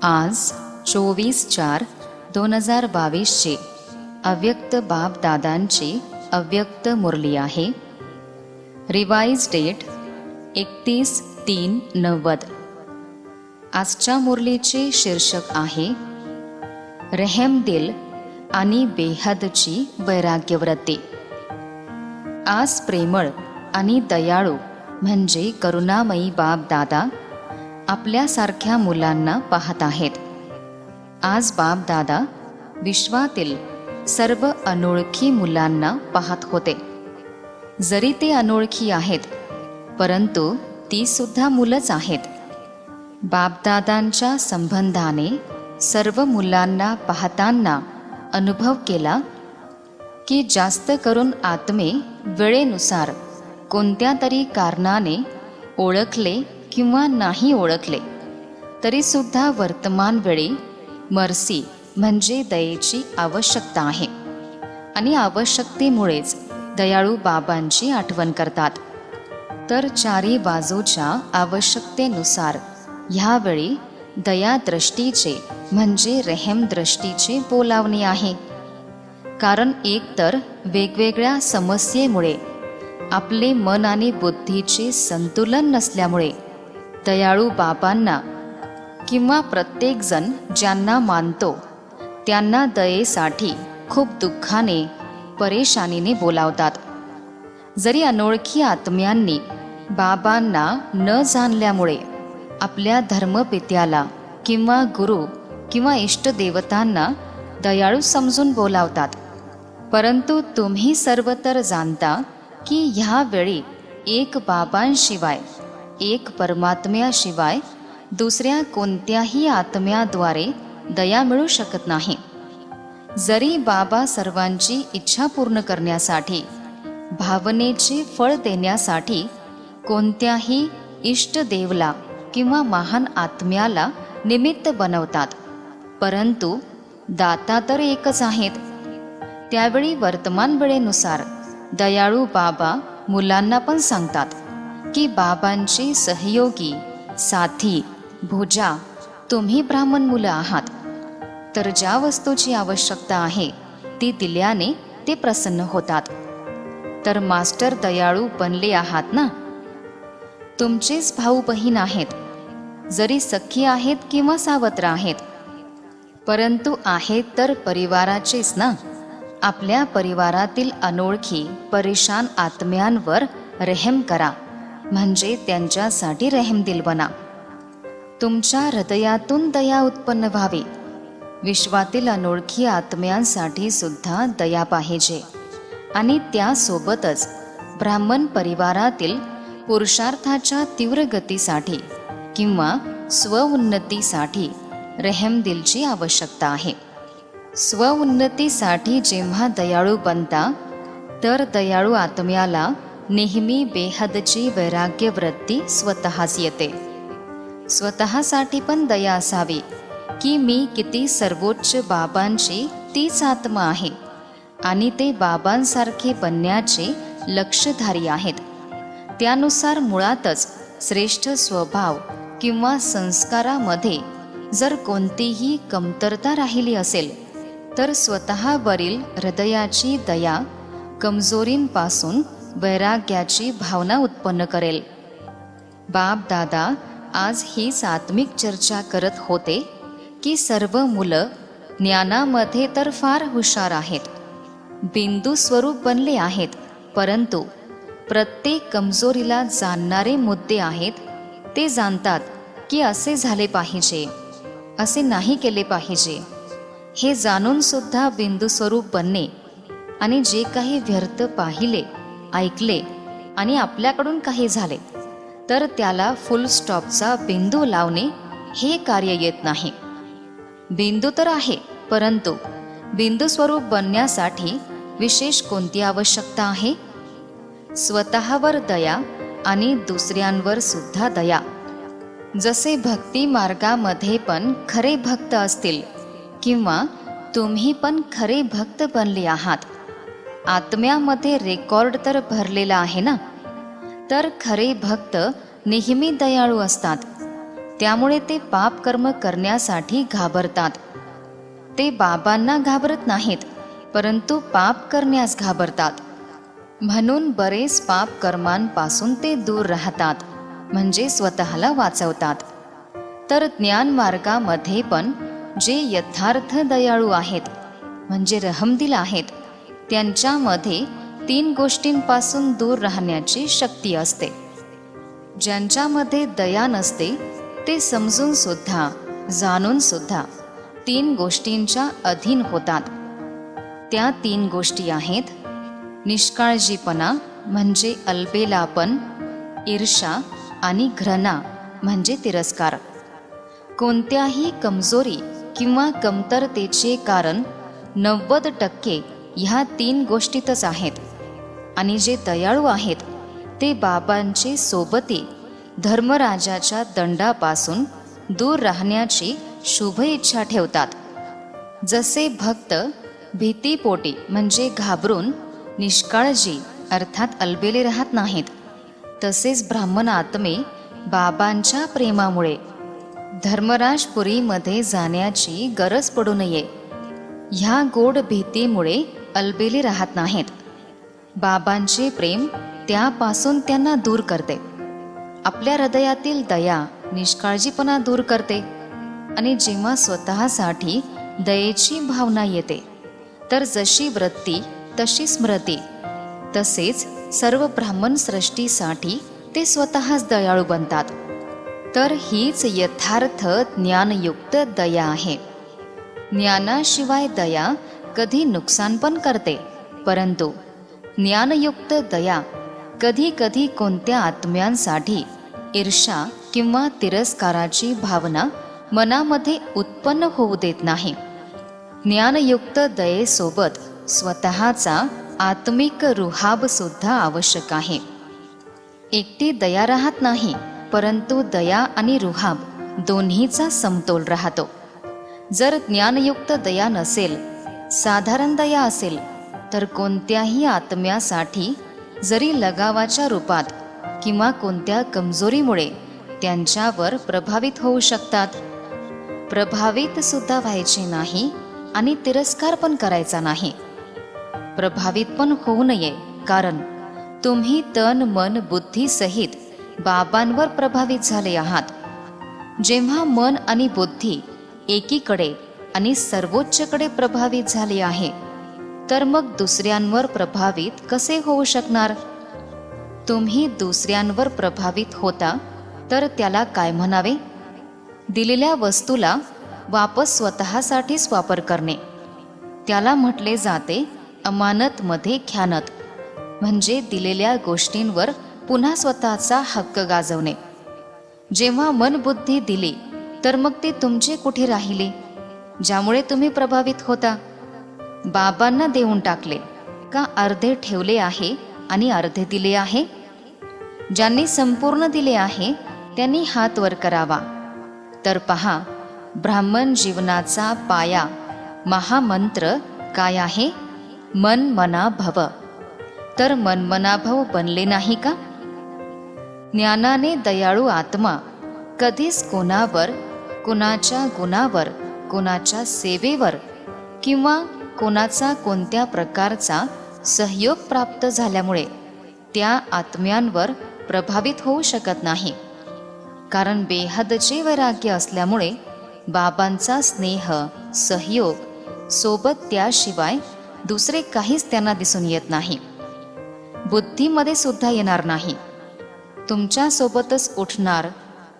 आज 24/4/2022 अव्यक्त बाप दादांची अव्यक्त मुरली आहे. Revise date 31/3/90. आजच्या मुरलीचे शीर्षक आहे रहमदिल आणि बेहदची वैराग्यव्रती. आज प्रेमळ आणि दयाळू म्हणजे करुणामयी बाप दादा आपल्यासारख्या मुलांना पाहत आहेत. आज बाप दादा विश्वातील सर्व अनोळखी मुलांना पाहत होते. जरी ते अनोळखी आहेत परंतु ती सुद्धा मुलंच आहेत. बापदादांच्या संबंधाने सर्व मुलांना पाहताना अनुभव केला की जास्त करून आत्मे वेळेनुसार कोणत्या तरी कारणाने ओळखले किंवा नाही ओळखले तरीसुद्धा वर्तमान वेळी मर्सी म्हणजे दयेची आवश्यकता आहे आणि आवश्यकतेमुळेच दयाळू बाबांची आठवण करतात. तर चारी बाजूच्या आवश्यकतेनुसार ह्यावेळी दयादृष्टीचे म्हणजे रेहम दृष्टीचे बोलावणे आहे. कारण एकतर वेगवेगळ्या समस्येमुळे आपले मन आणि बुद्धीचे संतुलन नसल्यामुळे दयाळू बाबांना किंवा प्रत्येकजण ज्यांना मानतो त्यांना दयेसाठी खूप दुःखाने परेशानीने बोलावतात. जरी अनोळखी आत्म्यांनी बाबांना न जाणल्यामुळे आपल्या धर्मपित्याला किंवा गुरु किंवा इष्टदेवतांना दयाळू समजून बोलावतात, परंतु तुम्ही सर्व तर जाणता की ह्यावेळी एक बाबांशिवाय एक परमात्म्याशिवाय दुसऱ्या कोणत्याही आत्म्याद्वारे दया मिळू शकत नाही. जरी बाबा सर्वांची इच्छा पूर्ण करण्यासाठी भावनेचे फळ देण्यासाठी कोणत्याही इष्टदेवला किंवा महान आत्म्याला निमित्त बनवतात, परंतु दाता तर एकच आहेत. त्यावेळी वर्तमान वेळेनुसार दयाळू बाबा मुलांना पण सांगतात की बाबांची सहयोगी साथी भुजा तुम्ही ब्राह्मण मुलं आहात, तर ज्या वस्तूची आवश्यकता आहे ती दिल्याने ते प्रसन्न होतात. तर मास्टर दयाळू बनले आहात ना. तुमचेच भाऊ बहीण आहेत, जरी सख्खी आहेत किंवा सावत्र आहेत, परंतु आहेत तर परिवाराचेच ना. आपल्या परिवारातील अनोळखी परेशान आत्म्यांवर रेहम करा म्हणजे त्यांच्यासाठी रहमदिल बना. तुमच्या हृदयातून दया उत्पन्न व्हावी. विश्वातील अनोळखी आत्म्यांसाठी सुद्धा दया पाहिजे आणि त्यासोबतच ब्राह्मण परिवारातील पुरुषार्थाच्या तीव्र गतीसाठी किंवा स्वउन्नतीसाठी रहमदिलची आवश्यकता आहे. स्वउन्नतीसाठी जेव्हा दयाळू बनता तर दयाळू आत्म्याला नेहमी बेहदची वैराग्य वृत्ती स्वतःच येते. स्वतःसाठी पण दया असावी की मी किती सर्वोच्च बाबांची तीच आत्मा आहे आणि ते बाबांसारखे बनण्याचे लक्ष्यधारी आहेत. त्यानुसार मुळातच श्रेष्ठ स्वभाव किंवा संस्कारामध्ये जर कोणतीही कमतरता राहिली असेल तर स्वतःवरील हृदयाची दया कमजोरींपासून वैराग्याची भावना उत्पन्न करेल. बाप दादा आज हीच आत्मिक चर्चा करत होते की सर्व मुलं ज्ञानामध्ये तर फार हुशार आहेत, बिंदू स्वरूप बनले आहेत, परंतु प्रत्येक कमजोरीला जाणणारे मुद्दे आहेत. ते जाणतात की असे झाले पाहिजे, असे नाही केले पाहिजे. हे जाणून सुद्धा बिंदू स्वरूप बनणे आणि जे काही व्यर्थ पाहिले ऐकले आणि आपल्याकडून काही झाले तर त्याला फुल स्टॉपचा बिंदू लावणे हे कार्य येत नाही. बिंदू तर आहे, परंतु बिंदू स्वरूप बनण्यासाठी विशेष कोणती आवश्यकता आहे? स्वतःवर दया आणि दुसऱ्यांवर सुद्धा दया. जसे भक्ती मार्गामध्ये पण खरे भक्त असतील किंवा तुम्ही पण खरे भक्त बनले आहात, आत्म्यामध्ये रेकॉर्ड तर भरलेला आहे ना. तर खरे भक्त नेहमी दयाळू असतात. त्यामुळे ते पाप कर्म करण्यासाठी घाबरतात. ते बाबांना घाबरत नाहीत, परंतु पाप करण्यास घाबरतात. म्हणून बरेच पाप कर्मांपासून ते दूर राहतात, म्हणजे स्वतःला वाचवतात. तर ज्ञान मार्गामध्ये पण जे यथार्थ दयाळू आहेत, म्हणजे रहमदिल आहेत, त्यांच्यामध्ये 3 गोष्टींपासून दूर राहण्याची शक्ती असते. ज्यांच्यामध्ये दया नसते ते समजून सुद्धा, जाणून सुद्धा 3 गोष्टींच्या अधीन होतात. त्या 3 गोष्टी आहेत निष्काळजीपणा म्हणजे अलबेलापण, ईर्षा आणि घृणा म्हणजे तिरस्कार. कोणत्याही कमजोरी किंवा कमतरतेचे कारण 90% ह्या 3 गोष्टीतच आहेत. आणि जे दयाळू आहेत ते बाबांचे सोबती धर्मराजाच्या दंडापासून दूर राहण्याची शुभ इच्छा ठेवतात. जसे भक्त भीतीपोटी म्हणजे घाबरून निष्काळजी अर्थात अलबेले राहत नाहीत, तसेच ब्राह्मण आत्मे बाबांच्या प्रेमामुळे धर्मराजपुरीमध्ये जाण्याची गरज पडू नये ह्या गोड भीतीमुळे अलबेले राहत नाहीत. बाबांचे प्रेम त्यापासून त्यांना दूर करते. आपल्या हृदयातील दया निष्काळजीपणा दूर करते. आणि जेव्हा स्वतःसाठी दयेची भावना येते तर जशी वृत्ती तशी स्मृती, तसेच सर्व ब्राह्मण सृष्टीसाठी ते स्वतःच दयाळू बनतात. तर हीच यथार्थ ज्ञानयुक्त दया आहे. ज्ञानाशिवाय दया कधी नुकसान पण करते, परंतु ज्ञानयुक्त दया कधी कधी कोणत्या आत्म्यांसाठी ईर्षा किंवा तिरस्काराची भावना मनामध्ये उत्पन्न होऊ देत नाही. ज्ञानयुक्त दयेसोबत स्वतःचा आत्मिक रुहाब सुद्धा आवश्यक आहे. एकटी दया राहत नाही, परंतु दया आणि रुहाब दोन्हीचा समतोल राहतो. जर ज्ञानयुक्त दया नसेल, साधारण दया असेल, तर कोणत्याही आत्म्यासाठी जरी लगावाच्या रूपात किंवा कोणत्या कमजोरीमुळे त्यांच्यावर प्रभावित होऊ शकतात. प्रभावित सुद्धा व्हायचे नाही आणि तिरस्कार पण करायचा नाही. प्रभावित पण होऊ नये, कारण तुम्ही तन मन बुद्धी सहित बाबांवर प्रभावित झाले आहात. जेव्हा मन आणि बुद्धी एकीकडे आणि सर्वोच्चकडे प्रभावित झाले आहे, तर मग दुसऱ्यांवर प्रभावित कसे होऊ शकणार? तुम्ही दुसऱ्यांवर प्रभावित होता तर त्याला काय म्हणावे? दिलेल्या वस्तूला वापस स्वतःसाठीच वापर करणे. त्याला म्हटले जाते अमानतमध्ये ख्यानत, म्हणजे दिलेल्या गोष्टींवर पुन्हा स्वतःचा हक्क गाजवणे. जेव्हा मन बुद्धी दिली तर मग ते तुमचे कुठे राहिले, ज्यामुळे तुम्ही प्रभावित होता? बाबांना देऊन टाकले का अर्धे ठेवले आहे आणि अर्धे दिले आहे? ज्यांनी संपूर्ण दिले आहे त्यांनी हात वर करावा. तर पहा, ब्राह्मण जीवनाचा पाया महामंत्र काय आहे? मन मना भव. तर मनमनाभव बनले नाही का? ज्ञानाने दयाळू आत्मा कधीच कोणावर, कोणाच्या गुणावर, कोणाच्या सेवेवर किंवा कोणाचा कोणत्या प्रकारचा सहयोग प्राप्त झाल्यामुळे त्या आत्म्यांवर प्रभावित होऊ शकत नाही. कारण बेहदचे वैराग्य असल्यामुळे बाबांचा स्नेह, सहयोग सोबत त्याशिवाय दुसरे काहीच त्यांना दिसून येत नाही. बुद्धीमध्ये सुद्धा येणार नाही. तुमच्यासोबतच उठणार,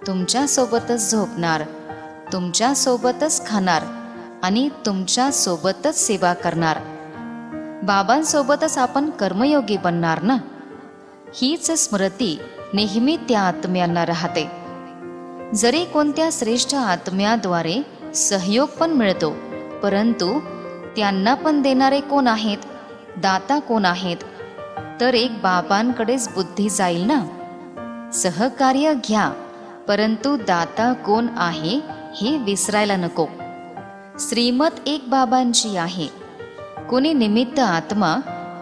तुमच्यासोबतच झोपणार, तुमच्यासोबतच खाणार आणि तुमच्यासोबतच सेवा करणार. बाबांसोबतच आपण कर्मयोगी बनणार ना. हीच स्मृती नेहमी त्या आत्म्यांना राहते. जरी कोणत्या श्रेष्ठ आत्म्याद्वारे सहयोग पण मिळतो, परंतु त्यांना पण देणारे कोण आहेत? दाता कोण आहेत? तर एक बाबांकडेच बुद्धी जाईल ना. सहकार्य घ्या, परंतु दाता कोण आहे हे विसरायला नको. श्रीमत एक बाबांची आहे. कोणी निमित्त आत्मा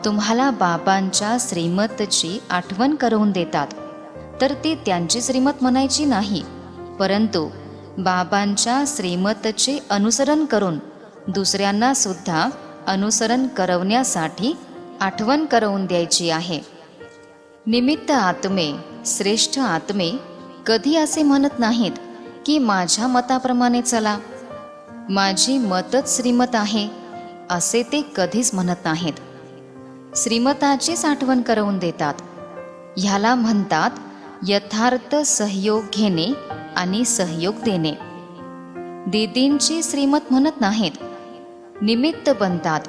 तुम्हाला बाबांच्या श्रीमतची आठवण करून देतात, तर ती त्यांची श्रीमत म्हणायची नाही, परंतु बाबांच्या श्रीमतचे अनुसरण करून दुसऱ्यांना सुद्धा अनुसरण करवण्यासाठी आठवण करवून द्यायची आहे. निमित्त आत्मे, श्रेष्ठ आत्मे कधी असे म्हणत नाहीत की माझ्या मताप्रमाणे चला, माझी मतच श्रीमत आहे, असे ते कधीच म्हणत नाहीत. श्रीमताचीच आठवण करवून देतात. ह्याला म्हणतात यथार्थ सहयोग घेणे आणि सहयोग देणे. दीदींची श्रीमत म्हणत नाहीत, निमित्त बनतात.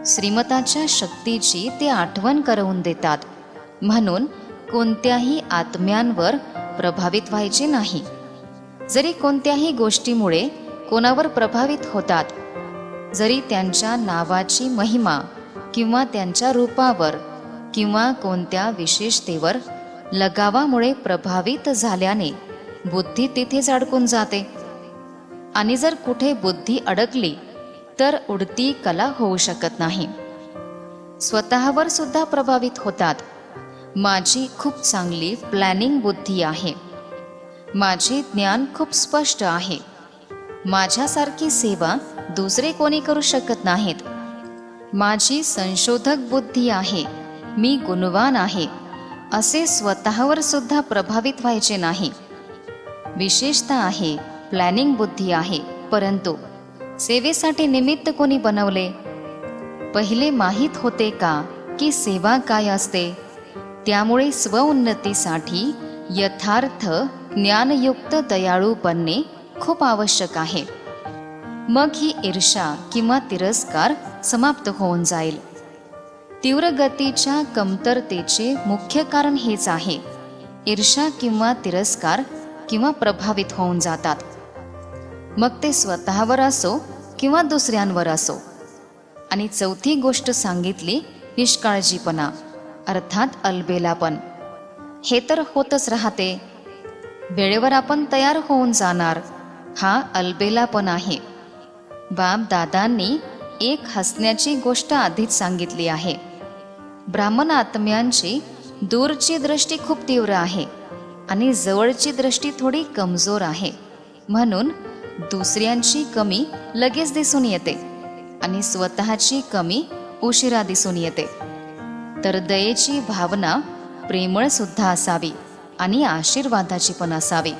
श्रीमताच्या शक्तीची ते आठवण करवून देतात. म्हणून कोणत्याही आत्म्यांवर प्रभावित व्हायचे नाही. जरी कोणत्याही गोष्टीमुळे कोणावर प्रभावित होतात, जरी त्यांच्या नावाची महिमा किंवा त्यांच्या रूपावर किंवा कोणत्या विशेषतेवर लगावामुळे प्रभावित झाल्याने बुद्धी तिथेच अडकून जाते. आणि जर कुठे बुद्धी अडकली तर उडती कला होऊ शकत नाही. स्वतःवर सुद्धा प्रभावित होतात. माझी खूप चांगली प्लॅनिंग बुद्धी आहे, माझे ज्ञान खूप स्पष्ट आहे, माझ्यासारखी सेवा दुसरे कोणी करू शकत नाहीत, माझी संशोधक बुद्धी आहे, मी गुणवान आहे, असे स्वतःवर सुद्धा प्रभावित व्हायचे नाही. विशेषता आहे, प्लॅनिंग बुद्धी आहे, परंतु सेवेसाठी निमित्त कोणी बनवले? पहिले माहीत होते का की सेवा काय असते? त्यामुळे स्वउन्नतीसाठी यथार्थ ज्ञानयुक्त दयाळू बनणे खूप आवश्यक आहे. मग ही ईर्ष्या किंवा तिरस्कार समाप्त होऊन जाईल. तीव्र गतीच्या कमतरतेचे मुख्य कारण हेच आहे. ईर्ष्या किंवा तिरस्कार किंवा प्रभावित होऊन जातात. मग ते स्वतःवर असो किंवा दुसऱ्यांवर असो. आणि चौथी गोष्ट सांगितली निष्काळजीपणा, अर्थात अलबेलापण. हे तर होतच राहते. वेळेवर आपण तयार होऊन जाणार, हा अलबेलापण आहे. बाप दादांनी एक हसण्याची गोष्ट आधीच सांगितली आहे. ब्राह्मण आत्म्यांची दूरची दृष्टी खूप तीव्र आहे आणि जवळची दृष्टी थोडी कमजोर आहे. म्हणून दुसऱ्यांची कमी लगेच दिसून येते आणि स्वतःची कमी उशिरा दिसून येते. तर दयेची भावना प्रेमळ सुद्धा असावी आणि आशीर्वादाची पण असावी.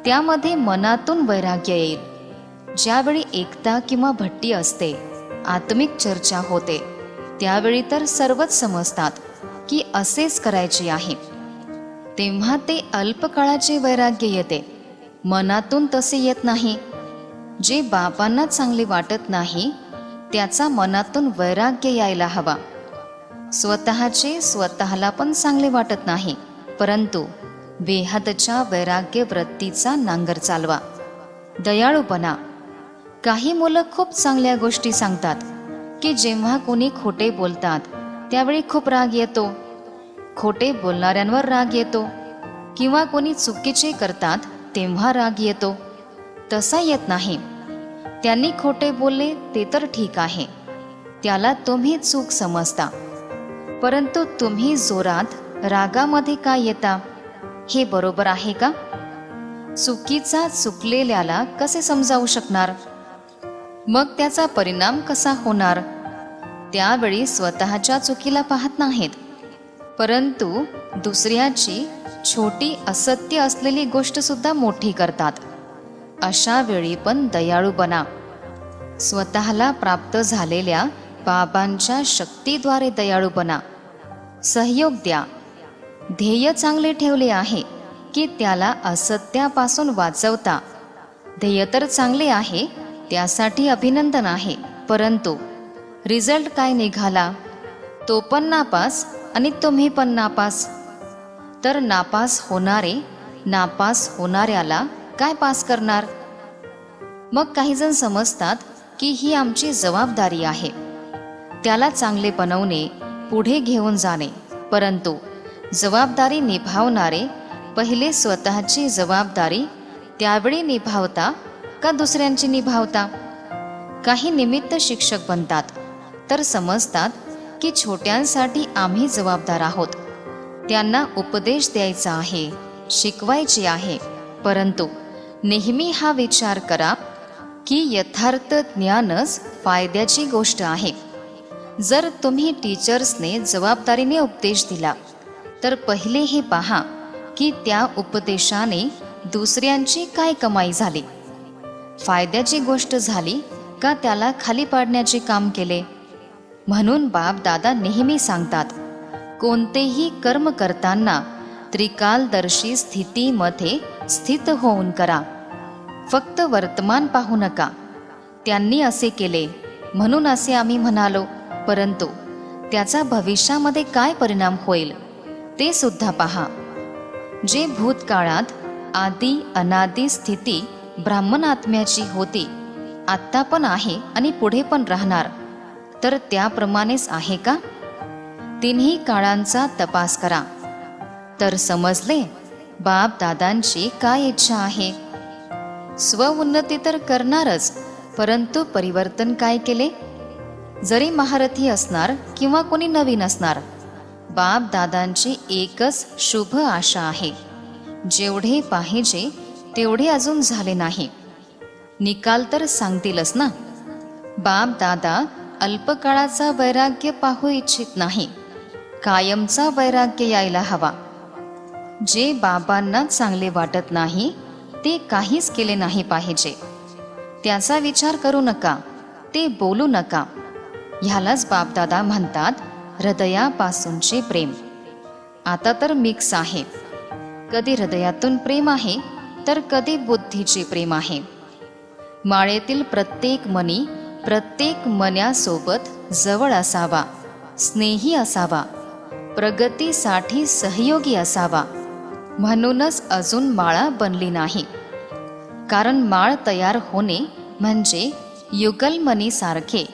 त्यामध्ये मनातून वैराग्य येईल. ज्यावेळी एकता किंवा भट्टी असते, आत्मिक चर्चा होते, त्यावेळी तर सर्वच समजतात की असेच करायचे आहे. तेव्हा ते अल्पकाळाचे वैराग्य येते, मनातून तसे येत नाही. जे बाबांना चांगले वाटत नाही त्याचा मनातून वैराग्य यायला हवा. स्वतःचे स्वतःला पण चांगले वाटत नाही, परंतु बेहदच्या वैराग्य वृत्तीचा नांगर चालवा. दयाळूपणा. काही मुलं खूप चांगल्या गोष्टी सांगतात की जेव्हा कोणी खोटे बोलतात त्यावेळी खूप राग येतो. खोटे बोलणाऱ्यांवर राग येतो किंवा कोणी चुकीचे करतात तेव्हा राग येतो. तसा येत नाही. त्यांनी खोटे बोलले ते तर ठीक आहे, त्याला तुम्ही चूक समजता, परंतु तुम्ही जोरात रागामध्ये का येता? हे बरोबर आहे का? चुकीचा चुकलेल्याला कसे समजावू शकणार? मग त्याचा परिणाम कसा होणार? त्यावेळी स्वतःच्या चुकीला पाहत नाहीत, परंतु दुसऱ्याची छोटी असत्य असलेली गोष्ट सुद्धा मोठी करतात. अशा वेळी पण दयाळू बना. स्वतःला प्राप्त झालेल्या बाबांच्या शक्तीद्वारे दयाळू बना. सहयोग द्या. ध्येय चांगले ठेवले आहे की त्याला असत्यापासून वाचवता. ध्येय तर चांगले आहे, त्यासाठी अभिनंदन आहे, परंतु रिझल्ट काय निघाला? तो पण नापास आणि तुम्ही पण नापास. तर नापास होणाऱ्याला काय पास करणार? मग काही जण समजतात की ही आमची जबाबदारी आहे, त्याला चांगले बनवणे, पुढे घेऊन जाणे. परंतु जबाबदारी निभावणारे पहिले स्वतःची जबाबदारी त्यावेळी निभावता का दुसऱ्यांची निभावता? काही निमित्त शिक्षक बनतात तर समजतात की छोट्यांसाठी आम्ही जबाबदार आहोत, त्यांना उपदेश द्यायचा आहे, शिकवायचे आहे, परंतु नेहमी हा विचार करा की यथार्थ ज्ञानच फायद्याची गोष्ट आहे. जर तुम्ही टीचर्सने जबाबदारीने उपदेश दिला तर पहिले हे पहा की त्या उपदेशाने दुसऱ्यांची काय कमाई झाली, फायद्याची गोष्ट झाली का त्याला खाली पाडण्याचे काम केले. म्हणून बाप दादा नेहमी सांगतात, कोणतेही कर्म करताना त्रिकालदर्शी स्थितीमध्ये स्थित होऊन करा. फक्त वर्तमान पाहू नका. त्यांनी असे केले म्हणून असे आम्ही म्हणालो, परंतु त्याचा भविष्यामध्ये काय परिणाम होईल ते सुद्धा पहा. जे भूतकाळात आदी अनादी स्थिती ब्राह्मण आत्म्याची होती, आत्ता पण आहे आणि पुढे पण राहणार, तर त्याप्रमाणेच आहे का? तिन्ही काळांचा तपास करा तर समजले बाप दादांची काय इच्छा आहे. स्वउन्नती तर करणारच, परंतु परिवर्तन काय केले? जरी महारथी असणार किंवा कोणी नवीन असणार, बाप दादांची एकच शुभ आशा आहे. जेवढे पाहिजे तेवढे अजून झाले नाही. निकाल तर सांगतीलच ना. बाप दादा अल्पकाळाचा वैराग्य पाहू इच्छित नाही, कायमचा वैराग्य यायला हवा. जे बाबांना चांगले वाटत नाही ते काहीच केले नाही पाहिजे. त्याचा विचार करू नका, ते बोलू नका. ह्यालाच बापदादा म्हणतात हृदयापासूनचे प्रेम. आता तर मिक्स आहे. कधी हृदयातून प्रेम आहे तर कधी बुद्धीचे प्रेम आहे. माळेतील प्रत्येक मनी प्रत्येक मन्यासोबत जवळ असावा, स्नेही असावा, प्रगतीसाठी सहयोगी असावा. म्हणूनच अजून माळा बनली नाही. कारण माळ तयार होणे म्हणजे युगलमणीसारखे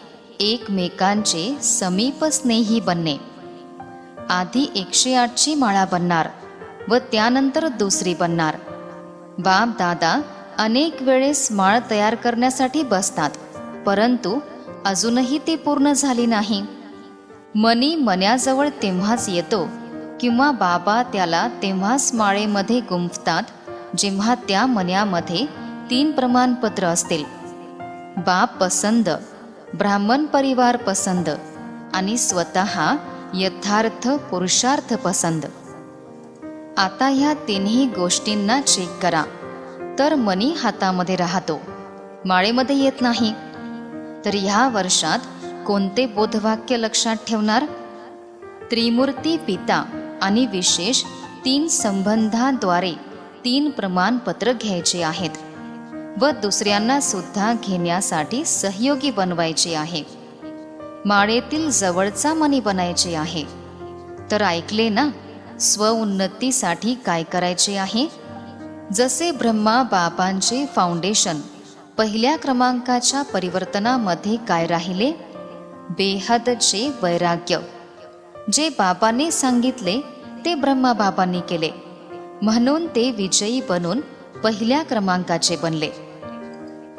एकमेकांचे समीप स्नेही बनणे. आधी 108ची माळा बनणार व त्यानंतर दुसरी बनणार. बाप दादा अनेक वेळेस माळ तयार करण्यासाठी बसतात, परंतु अजूनही ती पूर्ण झाली नाही. मनी मन्याजवळ तेव्हाच येतो किंवा बाबा त्याला तेव्हाच माळेमध्ये गुंफतात जेव्हा त्या मन्यामध्ये 3 प्रमाणपत्र असतील. बाप पसंद, ब्राह्मण परिवार पसंद आणि स्वतः यथार्थ पुरुषार्थ पसंद. आता ह्या तिन्ही गोष्टींना चेक करा तर मनी हातामध्ये राहतो, माळेमध्ये येत नाही. तर ह्या वर्षात कोणते बोधवाक्य लक्षात ठेवणार? त्रिमूर्ती पिता आणि विशेष 3 संबंधांद्वारे 3 प्रमाणपत्र घ्यायचे आहेत व दुसऱ्यांना सुद्धा घेण्यासाठी सहयोगी बनवायचे आहे. माळेतील जवळचा मनी बनायचे आहे. तर ऐकले ना, स्वउन्नतीसाठी काय करायचे आहे? जसे ब्रह्मा बाबांचे फाउंडेशन पहिल्या क्रमांकाच्या परिवर्तनामध्ये काय राहिले? बेहदचे वैराग्य. जे बाबांनी सांगितले ते ब्रह्मा बाबांनी केले, म्हणून ते विजयी बनून पहिल्या क्रमांकाचे बनले.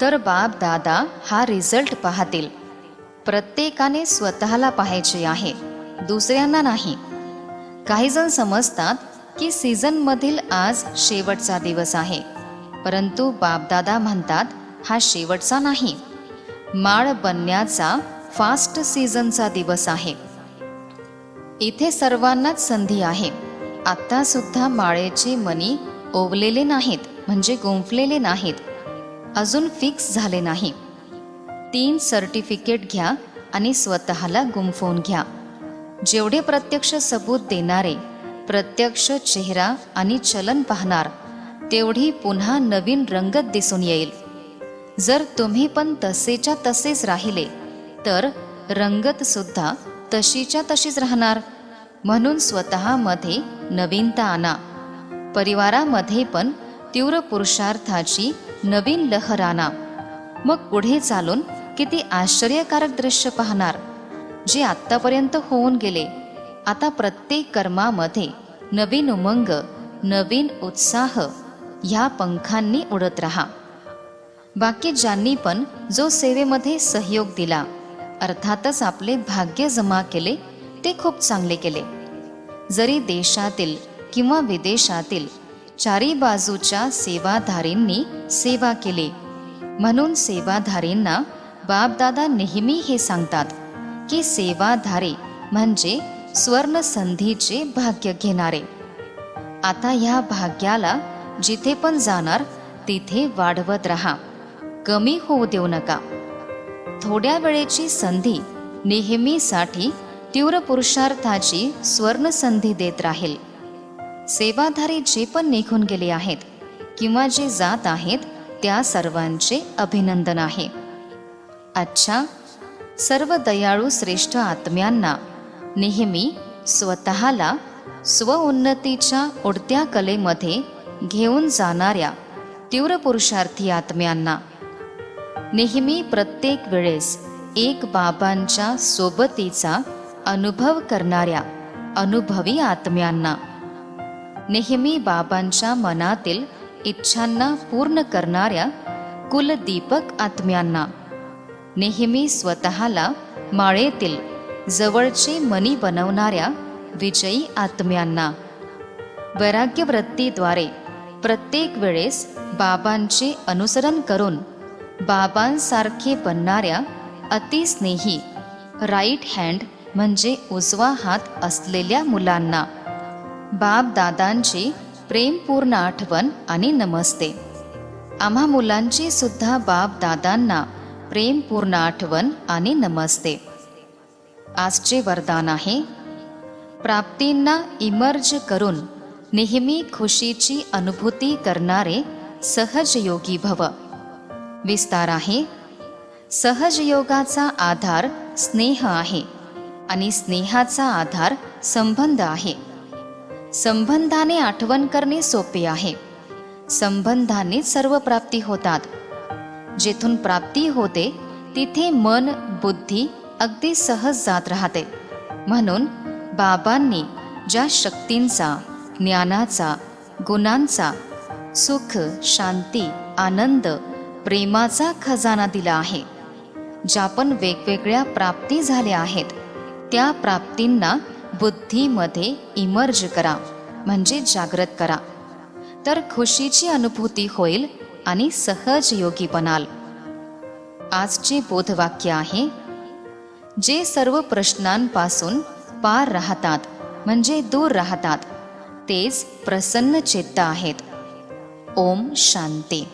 तर बाप दादा हा रिझल्ट पाहतील. प्रत्येकाने स्वतःला पाहायचे आहे, दुसऱ्यांना नाही. काही जण समजतात की सीझनमधील आज शेवटचा दिवस आहे, परंतु बापदादा म्हणतात हा शेवटचा नाही, माळ बनण्याचा फास्ट सीझनचा दिवस आहे. इथे सर्वांनाच संधी आहे. आता सुद्धा माळेचे मनी ओवलेले नाहीत, म्हणजे गुंफलेले नाहीत, अजून फिक्स झाले नाही. 3 सर्टिफिकेट घ्या आणि स्वतःला गुंफवून घ्या. जेवढे प्रत्यक्ष सबूत देणारे, प्रत्यक्ष चेहरा आणि चलन पाहणार, तेवढी पुन्हा नवीन रंगत दिसून येईल. जर तुम्ही पण तसेच्या तसेच राहिले तर रंगत सुद्धा तशीच्या तशीच राहणार. म्हणून स्वतःमध्ये नवीनता आणा. परिवारामध्ये पण तीव्र पुरुषार्थाची नवीन लहर आणा. मग पुढे चालून किती आश्चर्यकारक दृश्य पाहणार. जे आत्तापर्यंत होऊन गेले, आता प्रत्येक कर्मामध्ये नवीन उमंग, नवीन उत्साह ह्या पंखांनी उडत राहा. बाकी ज्यांनी पण जो सेवेमध्ये सहयोग दिला, अर्थातच आपले भाग्य जमा केले, ते खूप चांगले केले. जरी देशातील किंवा विदेशातील चारी बाजूच्या सेवाधारींनी सेवा केली. म्हणून सेवाधारींना बापदादा नेहमी हे सांगतात की सेवाधारी म्हणजे स्वर्ण संधीचे भाग्य घेणारे. आता ह्या भाग्याला जिथे पण जाणार तिथे वाढवत राहा, कमी होऊ देऊ नका. थोड्या वेळेची संधी नेहमीसाठी तीव्र पुरुषार्थाची स्वर्ण संधी देत राहील. सेवाधारी जे पण निघून गेले आहेत किंवा जे जात आहेत त्या सर्वांचे अभिनंदन आहे. अच्छा, सर्व दयाळू श्रेष्ठ आत्म्यांना नेहमी स्वतःला स्वउन्नतीच्या उडत्या कलेमध्ये घेऊन जाणाऱ्या तीव्र पुरुषार्थी आत्म्यांना, नेहमी प्रत्येक वेळेस एक बाबांच्या सोबतीचा अनुभव करणाऱ्या अनुभवी आत्म्यांना, नेहमी बाबांच्या मनातील इच्छांना पूर्ण करणाऱ्या कुलदीपक आत्म्यांना, नेहमी स्वतःला माळेतील जवळचे मणी बनवणाऱ्या विजयी आत्म्यांना, वैराग्यवृत्तीद्वारे प्रत्येक वेळेस बाबांचे अनुसरण करून बाबांसारखे बनणाऱ्या अतिस्नेही राईट हँड म्हणजे उजवा हात असलेल्या मुलांना, बाप दादांची प्रेमपूर्ण आठवण आणि नमस्ते. आम्हा मुलांची सुद्धा बाप दादांना प्रेमपूर्ण आठवण आणि नमस्ते. आजचे वरदान आहे, प्राप्तींना इमर्ज करून नेहमी खुशीची अनुभूती करणारे सहजयोगी भव. विस्तार आहे, सहजयोगाचा आधार स्नेह आहे आणि स्नेहाचा आधार संबंध आहे. संबंधाने आठवण करणे सोपे आहे. संबंधानेच सर्व प्राप्ती होतात. जेथून प्राप्ती होते तिथे मन बुद्धी अगदी सहज जात राहते. म्हणून बाबांनी ज्या शक्तींचा, ज्ञानाचा, गुणांचा, सुख, शांती, आनंद, प्रेमाचा खजाना दिला आहे, ज्या पण वेगवेगळ्या प्राप्ती झाल्या आहेत त्या प्राप्तींना बुद्धीमध्ये इमर्ज करा म्हणजे जागृत करा, तर खुशीची अनुभूती होईल आणि सहज योगी बनाल. आजचे बोधवाक्य आहे, जे सर्व प्रश्नांपासून पार राहतात म्हणजे दूर राहतात तेच प्रसन्न चित्त आहेत. ओम शांती.